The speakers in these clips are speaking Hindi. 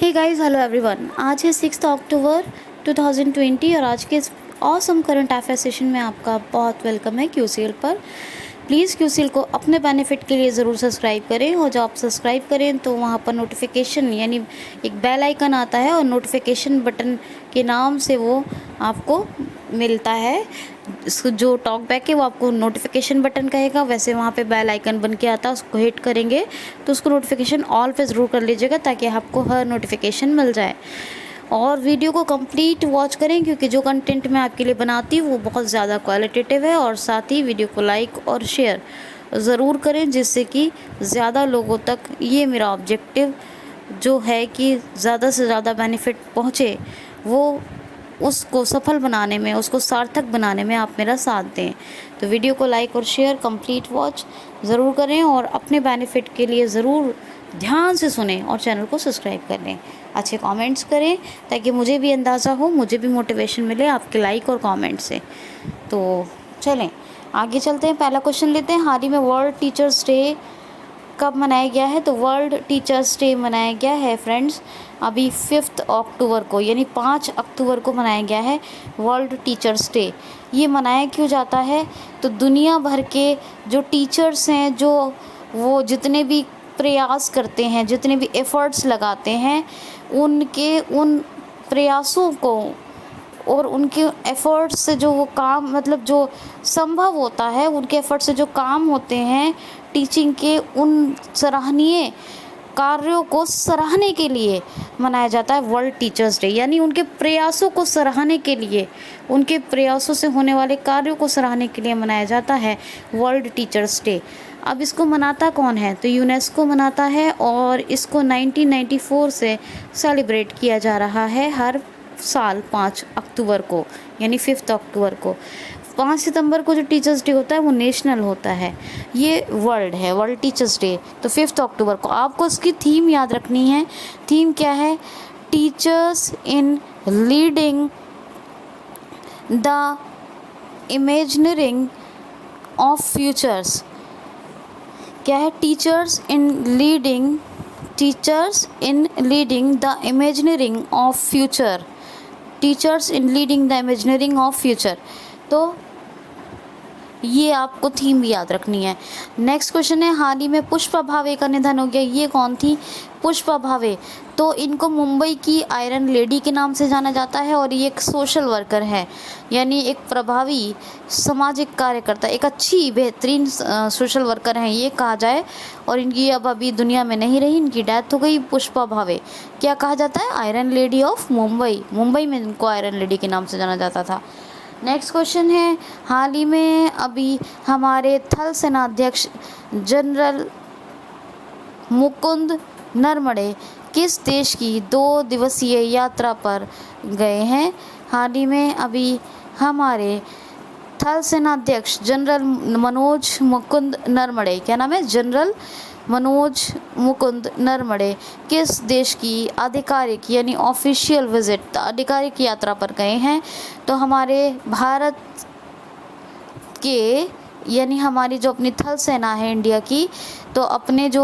Hey guys, hello everyone. आज है 6 अक्टूबर 2020 और आज के इस ऑसम करंट अफेयर सेशन में आपका बहुत वेलकम है क्यूसीएल पर। प्लीज़ क्यूसीएल को अपने बेनिफिट के लिए ज़रूर सब्सक्राइब करें और जब आप सब्सक्राइब करें तो वहाँ पर नोटिफिकेशन यानी एक बेल आइकन आता है और नोटिफिकेशन बटन के नाम से वो आपको मिलता है। जो टॉक बैक है वो आपको नोटिफिकेशन बटन कहेगा, वैसे वहाँ पे बेल आइकन बन के आता है, उसको हिट करेंगे तो उसको नोटिफिकेशन ऑल पे ज़रूर कर लीजिएगा ताकि आपको हर नोटिफिकेशन मिल जाए। और वीडियो को कंप्लीट वॉच करें क्योंकि जो कंटेंट मैं आपके लिए बनाती हूँ वो बहुत ज़्यादा क्वालिटेटिव है। और साथ ही वीडियो को लाइक और शेयर ज़रूर करें जिससे कि ज़्यादा लोगों तक ये मेरा ऑब्जेक्टिव जो है कि ज़्यादा से ज़्यादा बेनिफिट पहुँचे, वो उसको सफल बनाने में, उसको सार्थक बनाने में आप मेरा साथ दें। तो वीडियो को लाइक और शेयर कंप्लीट वॉच ज़रूर करें और अपने बेनिफिट के लिए ज़रूर ध्यान से सुनें और चैनल को सब्सक्राइब कर लें। अच्छे कमेंट्स करें ताकि मुझे भी अंदाज़ा हो, मुझे भी मोटिवेशन मिले आपके लाइक और कमेंट से। तो चलें आगे चलते हैं। पहला क्वेश्चन लेते हैं। हाल ही में वर्ल्ड टीचर्स डे कब मनाया गया है? तो वर्ल्ड टीचर्स डे मनाया गया है फ्रेंड्स अभी 5 अक्टूबर को, यानी 5 अक्टूबर को मनाया गया है वर्ल्ड टीचर्स डे। ये मनाया क्यों जाता है? तो दुनिया भर के जो टीचर्स हैं, जो वो जितने भी प्रयास करते हैं, जितने भी एफ़र्ट्स लगाते हैं, उनके उन प्रयासों को और उनके एफ़र्ट्स से जो वो काम मतलब जो संभव होता है, उनके एफ़र्ट्स से जो काम होते हैं टीचिंग के, उन सराहनीय कार्यों को सराहने के लिए मनाया जाता है वर्ल्ड टीचर्स डे। यानी उनके प्रयासों को सराहने के लिए, उनके प्रयासों से होने वाले कार्यों को सराहने के लिए मनाया जाता है वर्ल्ड टीचर्स डे। अब इसको मनाता कौन है? तो यूनेस्को मनाता है और इसको 1994 से सेलिब्रेट किया जा रहा है हर साल 5 अक्टूबर को, यानी 5 अक्टूबर को। 5 सितंबर को जो टीचर्स डे होता है वो नेशनल होता है, ये वर्ल्ड है, वर्ल्ड टीचर्स डे। तो 5 अक्टूबर को आपको उसकी थीम याद रखनी है। थीम क्या है? Teachers in leading the imagineering of futures. क्या है? Teachers in leading the imagineering of future. Teachers in leading the imagineering of future. तो ये आपको थीम भी याद रखनी है। नेक्स्ट क्वेश्चन है। हाल ही में पुष्पा भावे का निधन हो गया। ये कौन थी? पुष्पा भावे। तो इनको मुंबई की आयरन लेडी के नाम से जाना जाता है और ये एक सोशल वर्कर है, यानी एक प्रभावी सामाजिक कार्यकर्ता, एक अच्छी बेहतरीन सोशल वर्कर हैं ये कहा जाए। और इनकी अब अभी दुनिया में नहीं रही, इनकी डेथ हो गई। पुष्पा भावे क्या कहा जाता है? Iron lady of Mumbai. Mumbai में इनको आयरन लेडी के नाम से जाना जाता था। नेक्स्ट क्वेश्चन है। हाल ही में अभी हमारे थल सेनाध्यक्ष जनरल मुकुंद नरवणे किस देश की 2 दिवसीय यात्रा पर गए हैं? हाल ही में अभी हमारे थल सेनाध्यक्ष जनरल मनोज मुकुंद नरवणे, क्या नाम है? जनरल मनोज मुकुंद नरवणे किस देश की आधिकारिक यानी ऑफिशियल विजिट, आधिकारिक यात्रा पर गए हैं? तो हमारे भारत के यानी हमारी जो अपनी थल सेना है इंडिया की, तो अपने जो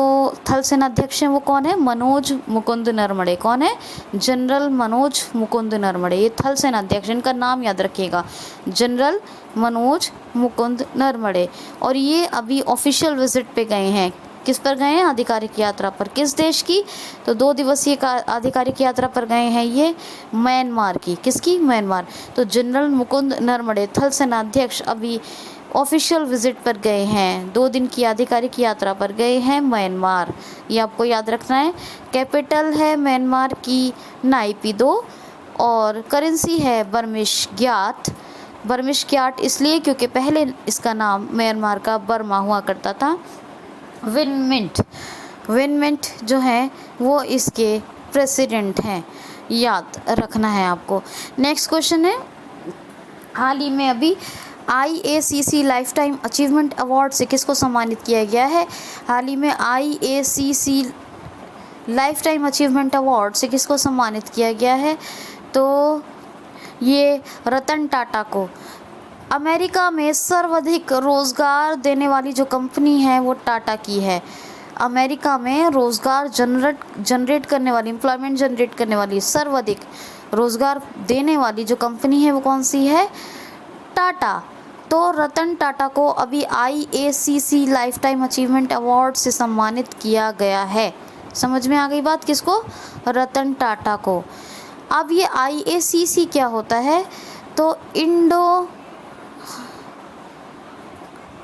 थल सेना अध्यक्ष हैं वो कौन है? मनोज मुकुंद नरवणे। कौन है? जनरल मनोज मुकुंद नरवणे, ये थल सेना अध्यक्ष, इनका नाम याद रखिएगा, जनरल मनोज मुकुंद नरवणे। और ये अभी ऑफिशियल विजिट पे गए हैं। किस पर गए हैं? आधिकारिक यात्रा पर। किस देश की? तो 2 दिवसीय आधिकारिक यात्रा पर गए हैं ये म्यांमार की। किसकी? म्यांमार। तो जनरल मुकुंद नरवणे थल सेनाध्यक्ष अभी ऑफिशियल विजिट पर गए हैं, 2 दिन की आधिकारिक यात्रा पर गए हैं म्यांमार। ये आपको याद रखना है। कैपिटल है म्यांमार की नाइपीदो और करेंसी है बर्मिश ग्याट। बर्मिश ग्याट इसलिए क्योंकि पहले इसका नाम म्यांमार का बर्मा हुआ करता था। विन मिंट जो है वो इसके प्रेसिडेंट हैं, याद रखना है आपको। नेक्स्ट क्वेश्चन है। हाल ही में अभी IACC life time achievement award से किसको सम्मानित किया गया है? हाल ही में IACC life time achievement award से किसको सम्मानित किया गया है? तो ये रतन टाटा को। अमेरिका में सर्वाधिक रोज़गार देने वाली जो कंपनी है वो टाटा की है। अमेरिका में रोज़गार जनरेट करने वाली, एम्प्लॉयमेंट जनरेट करने वाली, सर्वाधिक रोज़गार देने वाली जो कंपनी है वो कौन सी है? टाटा। तो रतन टाटा को अभी IACC life time achievement award से सम्मानित किया गया है। समझ में आ गई बात? किसको? रतन टाटा को। अब ये IACC क्या होता है? तो इंडो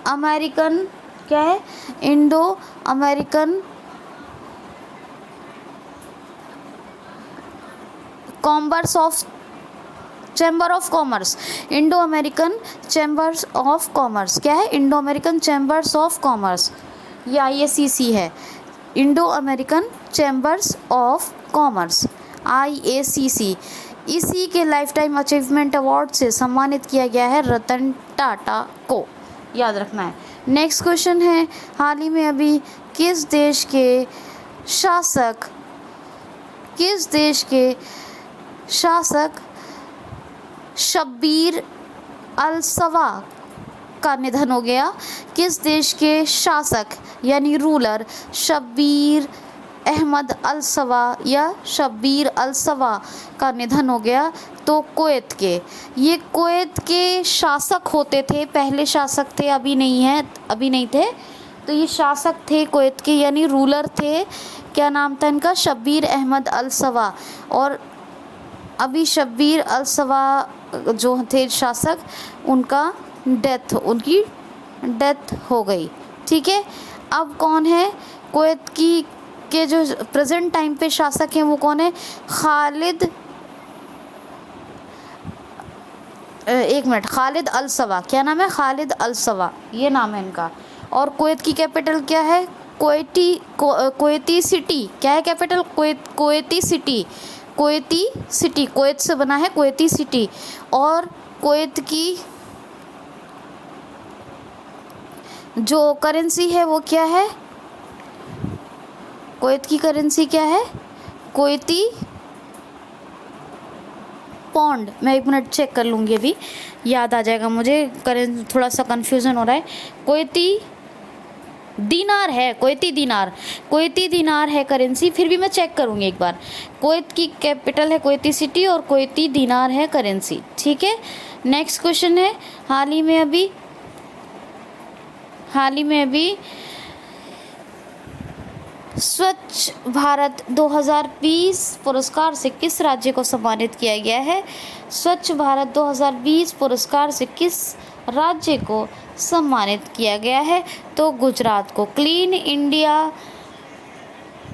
अमेरिकन, क्या है? Indo American chamber of commerce. Indo American chambers of commerce, क्या है? Indo American chambers of commerce, ये IACC है। Indo American chambers of commerce, IACC। इसी के लाइफ टाइम अचीवमेंट अवार्ड से सम्मानित किया गया है रतन टाटा को, याद रखना है। नेक्स्ट क्वेश्चन है, हाल ही में अभी किस देश के शासक शब्बीर अल-सवा का निधन हो गया? किस देश के शासक यानी रूलर शब्बीर अहमद अल-सवा या शब्बीर अल-सवा का निधन हो गया? तो कुवैत के। ये कुवैत के शासक होते थे, पहले शासक थे, अभी नहीं थे। तो ये शासक थे कुवैत के, यानी रूलर थे। क्या नाम था इनका? शब्बीर अहमद अल-सवा। और अभी शब्बीर अल-सवा जो थे शासक, उनकी डेथ हो गई। ठीक है। अब कौन है कुवैत के जो प्रेजेंट टाइम पे शासक हैं वो कौन है? खालिद अल-सवा। क्या नाम है? खालिद अल-सवा, ये नाम है इनका। और कुवैत की कैपिटल क्या है? Kuwaiti city. क्या है कैपिटल? Kuwaiti city. कुवैत से बना है कुवैती सिटी। और कुवैत की जो करेंसी है वो क्या है? कुवैत की करेंसी क्या है? Kuwaiti pound. मैं 1 मिनट चेक कर लूँगी, अभी याद आ जाएगा मुझे। थोड़ा सा कन्फ्यूज़न हो रहा है। कुवैती दिनार है करेंसी, फिर भी मैं चेक करूँगी एक बार। कुवैत की कैपिटल है कुवैती सिटी और कुवैती दिनार है करेंसी। ठीक है। नेक्स्ट क्वेश्चन है, हाल ही में अभी स्वच्छ भारत 2020 पुरस्कार से किस राज्य को सम्मानित किया गया है? स्वच्छ भारत 2020 पुरस्कार से किस राज्य को सम्मानित किया गया है? तो गुजरात को। क्लीन इंडिया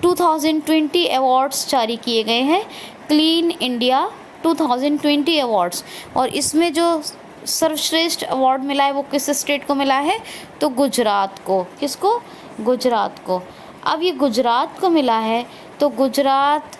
2020 अवार्ड्स जारी किए गए हैं। क्लीन इंडिया 2020 अवार्ड्स, और इसमें जो सर्वश्रेष्ठ अवार्ड मिला है वो किस स्टेट को मिला है? तो गुजरात को। किसको? गुजरात को। अब ये गुजरात को मिला है, तो गुजरात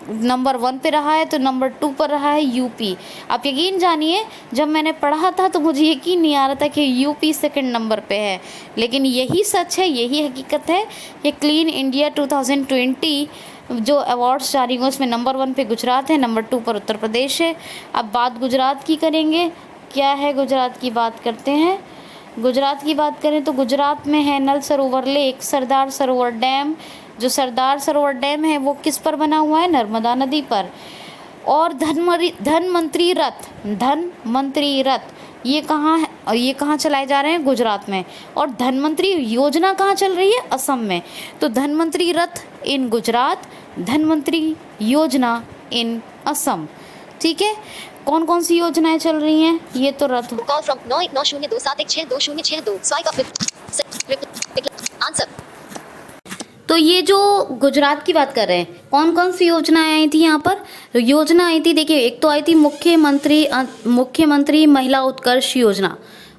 नंबर 1 पे रहा है, तो नंबर 2 पर रहा है यूपी। आप यकीन जानिए, जब मैंने पढ़ा था तो मुझे यकीन नहीं आ रहा था कि यूपी सेकंड नंबर पे है, लेकिन यही सच है, यही हकीकत है कि क्लीन इंडिया 2020 जो अवार्ड्स जारी हुए उसमें नंबर 1 पे गुजरात है, नंबर 2 पर उत्तर प्रदेश है। अब बात गुजरात की करेंगे। क्या है गुजरात की बात करते हैं। गुजरात की बात करें तो गुजरात में है नल सरोवर लेक, सरदार सरोवर डैम। जो सरदार सरोवर डैम है वो किस पर बना हुआ है? नर्मदा नदी पर। और धनमंत्री रथ ये कहाँ है? ये कहाँ चलाए जा रहे हैं? गुजरात में। और धनमंत्री योजना कहाँ चल रही है? असम में। तो धनमंत्री रथ इन गुजरात, धनमंत्री योजना इन असम। ठीक है। कौन कौन सी योजनाएं चल रही हैं? ये तो रथ। Call from 9192716262 swipe of answer. तो ये जो गुजरात की बात कर रहे हैं, कौन कौन सी योजनाएं आई थी यहाँ पर? तो योजना आई थी, देखिए, एक तो आई थी मुख्यमंत्री महिला उत्कर्ष योजना,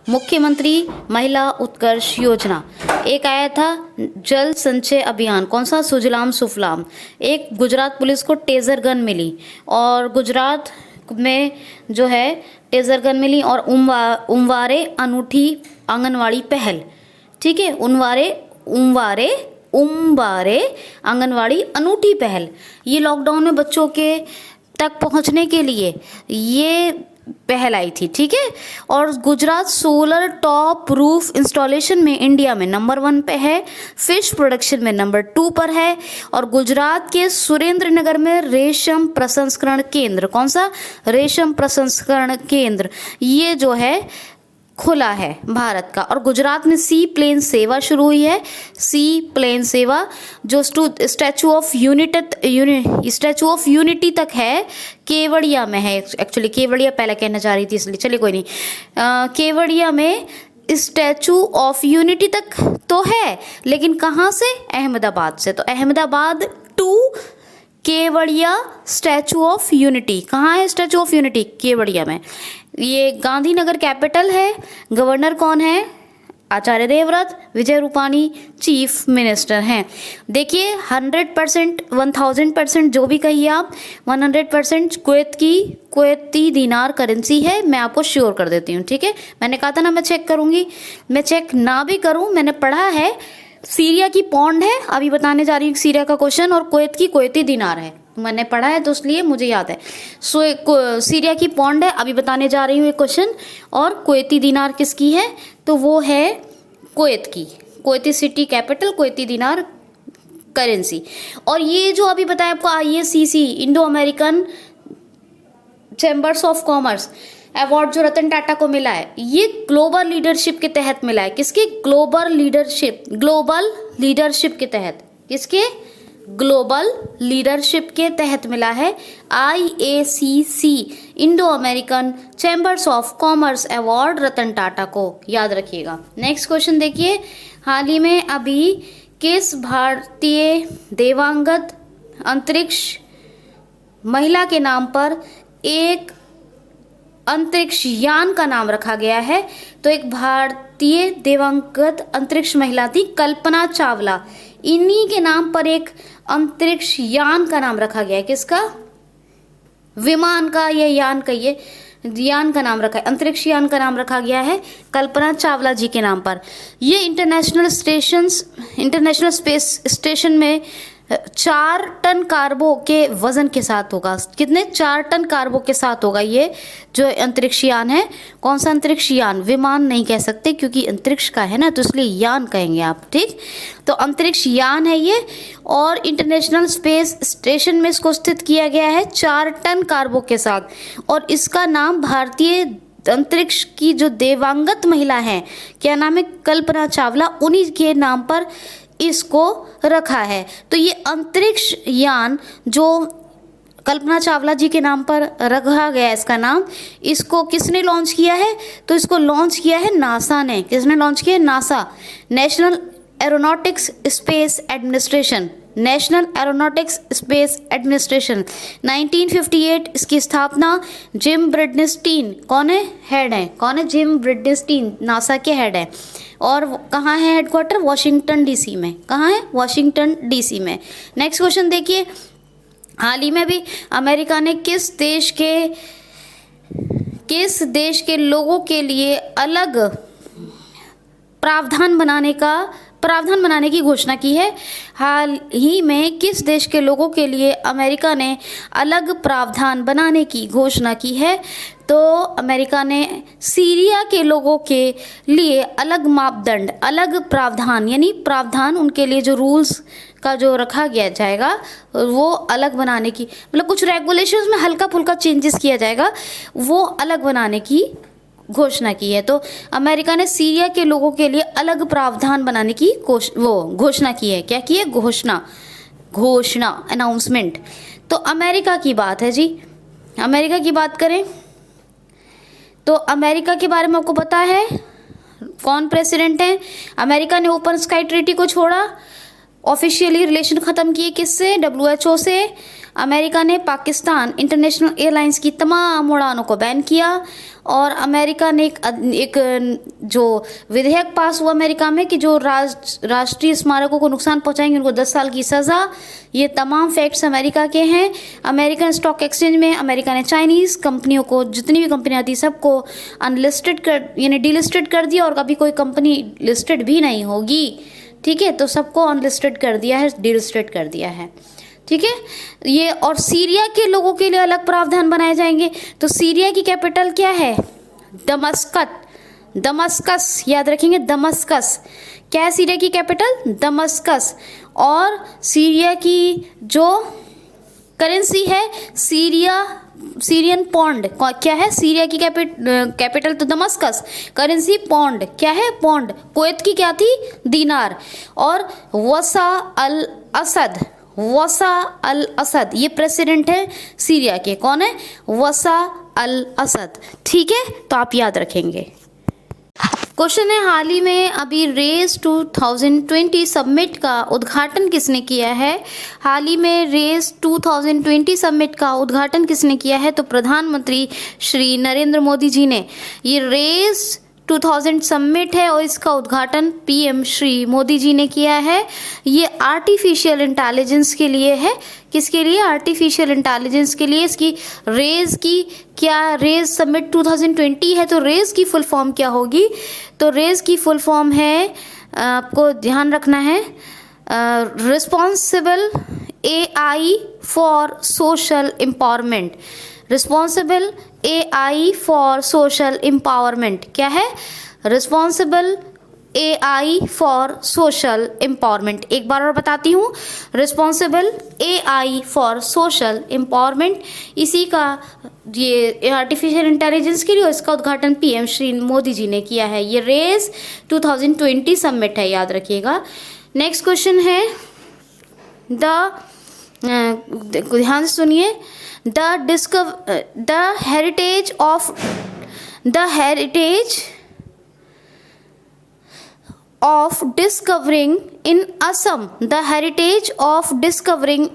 मुख्यमंत्री महिला उत्कर्ष योजना। एक आया था जल संचय अभियान, कौन सा? सुजलाम सुफलाम। एक गुजरात पुलिस को टेजर गन मिली, और गुजरात में जो है टेजर गन मिली। और उमवारे अनूठी आंगनवाड़ी पहल। ठीक है। उमवारे आंगनवाड़ी अनूठी पहल। ये लॉकडाउन में बच्चों के तक पहुंचने के लिए ये पहल आई थी, ठीक है। और Gujarat solar top roof installation में इंडिया में नंबर 1 पे है, फिश प्रोडक्शन में नंबर 2 पर है, और गुजरात के सुरेंद्र नगर में रेशम प्रसंस्करण केंद्र, कौन सा, रेशम प्रसंस्करण केंद्र, ये जो है खुला है भारत का। और गुजरात में सी प्लेन सेवा शुरू हुई है, सी प्लेन सेवा जो स्टैचू ऑफ यूनिटी तक है, केवड़िया में है। एक्चुअली केवड़िया पहले कहना चाह रही थी इसलिए, चलिए कोई नहीं, केवड़िया में स्टैचू ऑफ यूनिटी तक तो है, लेकिन कहाँ से, अहमदाबाद से। तो Ahmedabad to Kevadia Statue of Unity, कहाँ है स्टैचू ऑफ यूनिटी, केवड़िया में। ये गांधीनगर कैपिटल है। गवर्नर कौन है, आचार्य देवव्रत, विजय रूपाणी चीफ मिनिस्टर हैं। देखिए 100%, 1000% जो भी कहिए आप, 100% कुवैती दीनार करेंसी है, मैं आपको श्योर कर देती हूँ, ठीक है। मैंने कहा था ना मैं चेक करूँगी, मैं चेक ना भी करूँ, मैंने पढ़ा है। सीरिया की पौंड है, अभी बताने जा रही हूँ सीरिया का क्वेश्चन, और कुवैत की कुवैती दीनार है, मैंने पढ़ा है तो इसलिए मुझे याद है। सीरिया की पौंड है, अभी बताने जा रही हूँ एक क्वेश्चन। और कुवैती दीनार किसकी है, तो वो है कुवैत की, कुवैती सिटी कैपिटल, कुवैती दीनार करेंसी। और ये जो अभी बताया आपको IACC Indo American chambers of commerce award जो रतन टाटा को मिला है, ये ग्लोबल लीडरशिप के तहत मिला है। किसके, ग्लोबल लीडरशिप के तहत, किसके, ग्लोबल लीडरशिप के तहत मिला है। IACC Indo American chambers of commerce award Ratan Tata को, याद रखिएगा। नेक्स्ट क्वेश्चन देखिए, हाल ही में अभी किस भारतीय दिवंगत अंतरिक्ष महिला के नाम पर एक अंतरिक्ष यान का नाम रखा गया है? तो एक भारतीय दिवंगत अंतरिक्ष महिला थी कल्पना चावला, इन्हीं के नाम पर एक अंतरिक्ष यान का नाम रखा गया है। किसका, विमान का या यान का, ये यान का नाम रखा है, अंतरिक्ष यान का नाम रखा गया है कल्पना चावला जी के नाम पर। ये इंटरनेशनल स्पेस स्टेशन में 4 टन कार्गो के वजन के साथ होगा। कितने, 4 टन कार्गो के साथ होगा ये जो अंतरिक्ष यान है। कौन सा अंतरिक्ष यान, विमान नहीं कह सकते क्योंकि अंतरिक्ष का है ना, तो इसलिए यान कहेंगे आप, ठीक। तो अंतरिक्ष यान है ये, और इंटरनेशनल स्पेस स्टेशन में इसको स्थित किया गया है 4 टन कार्गो के साथ। और इसका नाम भारतीय अंतरिक्ष की जो दिवंगत महिला है, क्या नाम है, कल्पना चावला, उन्हीं के नाम पर इसको रखा है। तो ये अंतरिक्ष यान जो कल्पना चावला जी के नाम पर रखा गया है इसका नाम, इसको किसने लॉन्च किया है, तो इसको लॉन्च किया है नासा ने। किसने लॉन्च किया है, NASA, national aeronautics space administration, national aeronautics space administration. 1958 इसकी स्थापना जिम ब्रिडनेस्टीन, कौन है, हेड है, कौन है, जिम ब्रिडनेस्टीन नासा के हेड है। और कहाँ है हेडक्वार्टर, वाशिंगटन DC में। कहाँ है, वाशिंगटन DC में। नेक्स्ट क्वेश्चन देखिए, हाल ही में भी अमेरिका ने किस देश के लोगों के लिए अलग प्रावधान बनाने की घोषणा की है? हाल ही में किस देश के लोगों के लिए अमेरिका ने अलग प्रावधान बनाने की घोषणा की है? तो अमेरिका ने सीरिया के लोगों के लिए अलग मापदंड, अलग प्रावधान, यानी प्रावधान उनके लिए जो रूल्स का जो रखा गया जाएगा वो अलग बनाने की, मतलब कुछ रेगुलेशंस में हल्का फुल्का चेंजेस किया जाएगा, वो अलग बनाने की घोषणा की है। तो अमेरिका ने सीरिया के लोगों के लिए अलग प्रावधान बनाने की घोषणा की है। क्या की है, घोषणा, अनाउंसमेंट। तो अमेरिका की बात है जी, अमेरिका की बात करें तो अमेरिका के बारे में आपको पता है कौन प्रेसिडेंट है? अमेरिका ने ओपन स्काई ट्रीटी को छोड़ा, ऑफिशियली रिलेशन ख़त्म किए किससे, WHO से। अमेरिका ने पाकिस्तान इंटरनेशनल एयरलाइंस की तमाम उड़ानों को बैन किया। और अमेरिका ने एक जो विधेयक पास हुआ अमेरिका में कि जो राष्ट्रीय स्मारकों को नुकसान पहुंचाएंगे उनको 10 साल की सज़ा। ये तमाम फैक्ट्स अमेरिका के हैं। अमेरिकन स्टॉक एक्सचेंज में अमेरिका ने चाइनीज़ कंपनियों को, जितनी भी कंपनियां थी सबको अनलिस्टेड यानी डीलिस्टेड कर दिया, और कभी कोई कंपनी लिस्टेड भी नहीं होगी, ठीक है। तो सबको अनलिस्टेड कर दिया है, डीलिस्टेड कर दिया है। ठीक है। ये और सीरिया के लोगों के लिए अलग प्रावधान बनाए जाएंगे। तो सीरिया की कैपिटल क्या है? दमस्कस, याद रखेंगे, दमस्कस। क्या है सीरिया की कैपिटल? दमस्कस। और सीरिया की जो करेंसी है सीरियन पौंड। क्या है? सीरिया की कैपिटल तो दमस्कस, करेंसी पौंड। क्या है? पौंड। कुवैत की क्या थी? दीनार। और वसा अल असद ये प्रेसिडेंट है सीरिया के। कौन है? वसा अल असद। ठीक है, तो आप याद रखेंगे। क्वेश्चन है, हाल ही में अभी रेस 2020 समिट का उद्घाटन किसने किया है? हाल ही में रेस 2020 समिट का उद्घाटन किसने किया है? तो प्रधानमंत्री श्री नरेंद्र मोदी जी ने। ये रेस 2000 समिट है और इसका उद्घाटन पीएम श्री मोदी जी ने किया है। ये आर्टिफिशियल इंटेलिजेंस के लिए है। किसके लिए? आर्टिफिशियल इंटेलिजेंस के लिए। इसकी रेस की क्या, रेस समिट 2020 है तो रेस की फुल फॉर्म क्या होगी? तो रेस की फुल फॉर्म है, आपको ध्यान रखना है, responsible AI for social empowerment. Responsible AI for social empowerment. क्या है? Responsible AI for social empowerment. एक बार और बताती हूँ, responsible AI for social empowerment. इसी का ये आर्टिफिशियल इंटेलिजेंस के लिए इसका उद्घाटन पीएम श्री मोदी जी ने किया है। ये रेस 2020 समिट है, याद रखिएगा। नेक्स्ट क्वेश्चन है, ध्यान से सुनिए, द हेरिटेज ऑफ डिस्कवरिंग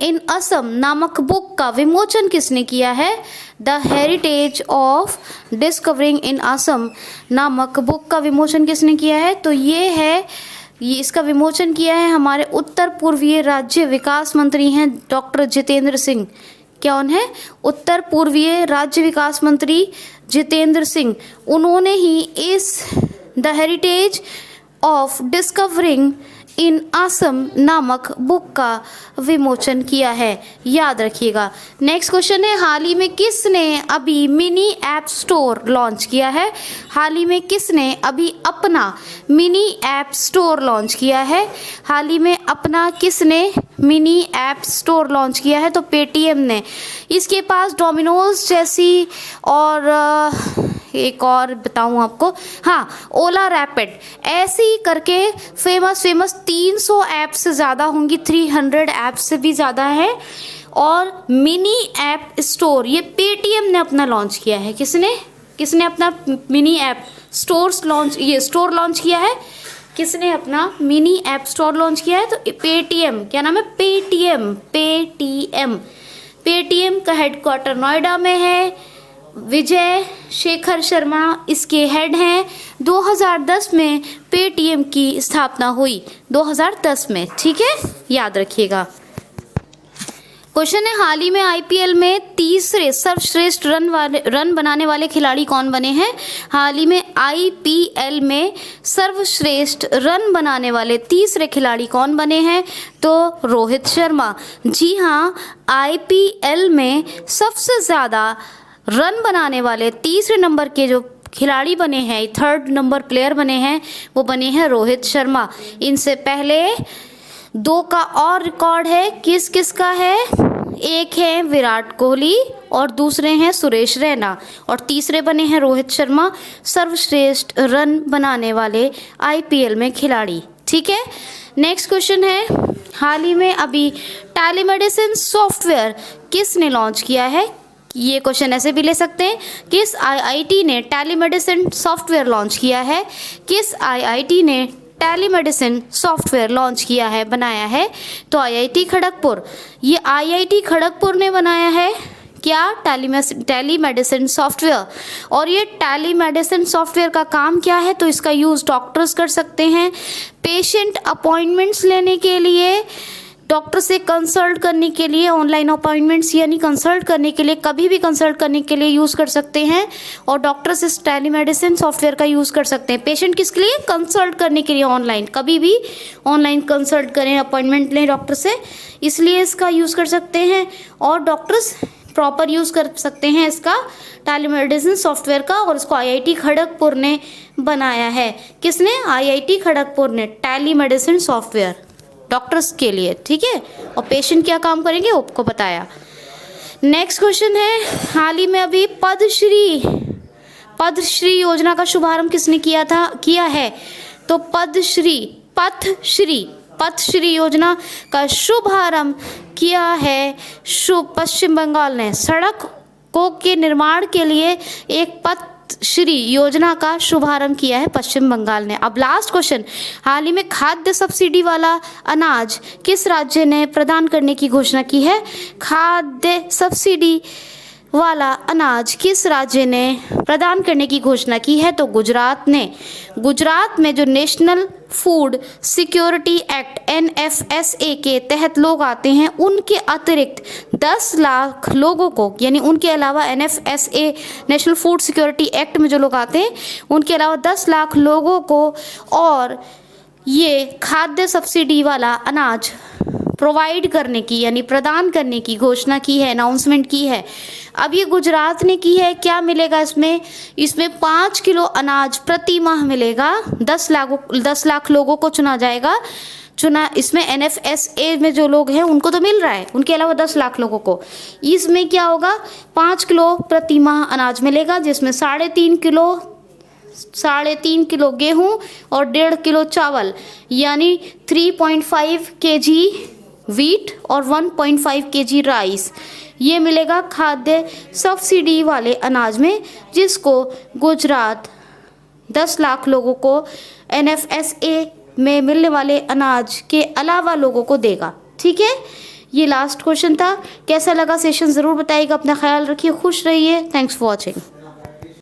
इन असम नामक बुक का विमोचन किसने किया है? द हेरिटेज ऑफ डिस्कवरिंग इन असम नामक बुक का विमोचन किसने किया है? तो ये इसका विमोचन किया है हमारे उत्तर पूर्वीय राज्य विकास मंत्री हैं डॉक्टर जितेंद्र सिंह। कौन है? उत्तर पूर्वीय राज्य विकास मंत्री जितेंद्र सिंह। उन्होंने ही इस द हेरिटेज ऑफ डिस्कवरिंग इन असम नामक बुक का विमोचन किया है, याद रखिएगा। नेक्स्ट क्वेश्चन है, हाल ही में किसने अभी मिनी ऐप स्टोर लॉन्च किया है? हाल ही में किसने अभी अपना मिनी ऐप स्टोर लॉन्च किया है? हाल ही में अपना किसने मिनी ऐप स्टोर लॉन्च किया है? तो पेटीएम ने। इसके पास डोमिनोज जैसी और एक और बताऊं आपको, हाँ, ओला रैपिड, ऐसे ही करके फेमस 300 ऐप से ज़्यादा होंगी, 300 ऐप से भी ज़्यादा है। और मिनी ऐप स्टोर ये पेटीएम ने अपना लॉन्च किया है। किसने अपना मिनी ऐप स्टोर लॉन्च किया है? किसने अपना मिनी ऐप स्टोर लॉन्च किया है? तो पेटीएम। क्या नाम है? पेटीएम का हेडक्वार्टर नोएडा में है। विजय शेखर शर्मा इसके हेड हैं। 2010 में पेटीएम की स्थापना हुई, 2010 में। ठीक है, याद रखिएगा। क्वेश्चन है, हाल ही में आईपीएल में तीसरे सर्वश्रेष्ठ रन बनाने वाले खिलाड़ी कौन बने हैं? हाल ही में आईपीएल में सर्वश्रेष्ठ रन बनाने वाले तीसरे खिलाड़ी कौन बने हैं? तो रोहित शर्मा। जी हाँ, आईपीएल में सबसे ज़्यादा रन बनाने वाले तीसरे नंबर के जो खिलाड़ी बने हैं, 3rd नंबर प्लेयर बने हैं, वो बने हैं रोहित शर्मा। इनसे पहले 2 का और रिकॉर्ड है। किस का है? एक है विराट कोहली और दूसरे हैं सुरेश रैना, और तीसरे बने हैं रोहित शर्मा, सर्वश्रेष्ठ रन बनाने वाले आईपीएल में खिलाड़ी। ठीक है, नेक्स्ट क्वेश्चन है, हाल ही में अभी टेलीमेडिसिन सॉफ्टवेयर किसने लॉन्च किया है? ये क्वेश्चन ऐसे भी ले सकते हैं, किस आईआईटी ने टेलीमेडिसिन सॉफ्टवेयर लॉन्च किया है? किस आईआईटी ने टेलीमेडिसिन सॉफ्टवेयर लॉन्च किया है, बनाया है? तो आईआईटी खड़गपुर। ये आईआईटी खड़गपुर ने बनाया है क्या? Telemedicine software. और ये टेलीमेडिसिन सॉफ्टवेयर का काम क्या है? तो इसका यूज़ डॉक्टर्स कर सकते हैं पेशेंट अपॉइंटमेंट्स लेने के लिए, डॉक्टर से कंसल्ट करने के लिए, ऑनलाइन अपॉइंटमेंट्स यानी कंसल्ट करने के लिए, कभी भी कंसल्ट करने के लिए यूज़ कर सकते हैं। और डॉक्टर से टेलीमेडिसिन सॉफ्टवेयर का यूज़ कर सकते हैं। पेशेंट किसके लिए? कंसल्ट करने के लिए ऑनलाइन, कभी भी ऑनलाइन कंसल्ट करें, अपॉइंटमेंट लें डॉक्टर से, इसलिए इसका यूज़ कर सकते हैं। और डॉक्टर्स प्रॉपर यूज़ कर सकते हैं इसका टेलीमेडिसिन सॉफ्टवेयर का। और इसको आईआईटी खड़गपुर ने बनाया है। किसने? आईआईटी खड़गपुर ने टेलीमेडिसिन सॉफ्टवेयर डॉक्टर्स के लिए, ठीक है। और पेशेंट क्या काम करेंगे आपको बताया। नेक्स्ट क्वेश्चन है, हाल ही में अभी पद्मश्री योजना का शुभारंभ किसने किया है? तो पद्मश्री योजना का शुभारंभ किया है पश्चिम बंगाल ने। सड़कों के निर्माण के लिए एक पद्मश्री योजना का शुभारंभ किया है पश्चिम बंगाल ने। अब लास्ट क्वेश्चन, हाल ही में खाद्य सब्सिडी वाला अनाज किस राज्य ने प्रदान करने की घोषणा की है? खाद्य सब्सिडी वाला अनाज किस राज्य ने प्रदान करने की घोषणा की है? तो गुजरात ने। गुजरात में जो national food security act NFSA के तहत लोग आते हैं, उनके अतिरिक्त 10 लाख लोगों को, यानी उनके अलावा NFSA national food security act में जो लोग आते हैं उनके अलावा 10 लाख लोगों को और ये खाद्य सब्सिडी वाला अनाज प्रोवाइड करने की यानी प्रदान करने की घोषणा की है, अनाउंसमेंट की है। अब ये गुजरात ने की है। क्या मिलेगा इसमें 5 किलो अनाज प्रति माह मिलेगा। 10 लाख लोगों को चुना इसमें NFSA में जो लोग हैं उनको तो मिल रहा है, उनके अलावा 10 लाख लोगों को। इसमें क्या होगा? 5 किलो प्रति माह अनाज मिलेगा, जिसमें 3.5 किलो गेहूँ और 1.5 किलो चावल, यानी 3.5 kg वीट और 1.5 kg राइस, ये मिलेगा खाद्य सब्सिडी वाले अनाज में, जिसको गुजरात 10 लाख लोगों को NFSA में मिलने वाले अनाज के अलावा लोगों को देगा, ठीक है। ये लास्ट क्वेश्चन था। कैसा लगा सेशन ज़रूर बताइएगा। अपना ख्याल रखिए, खुश रहिए। Thanks for watching.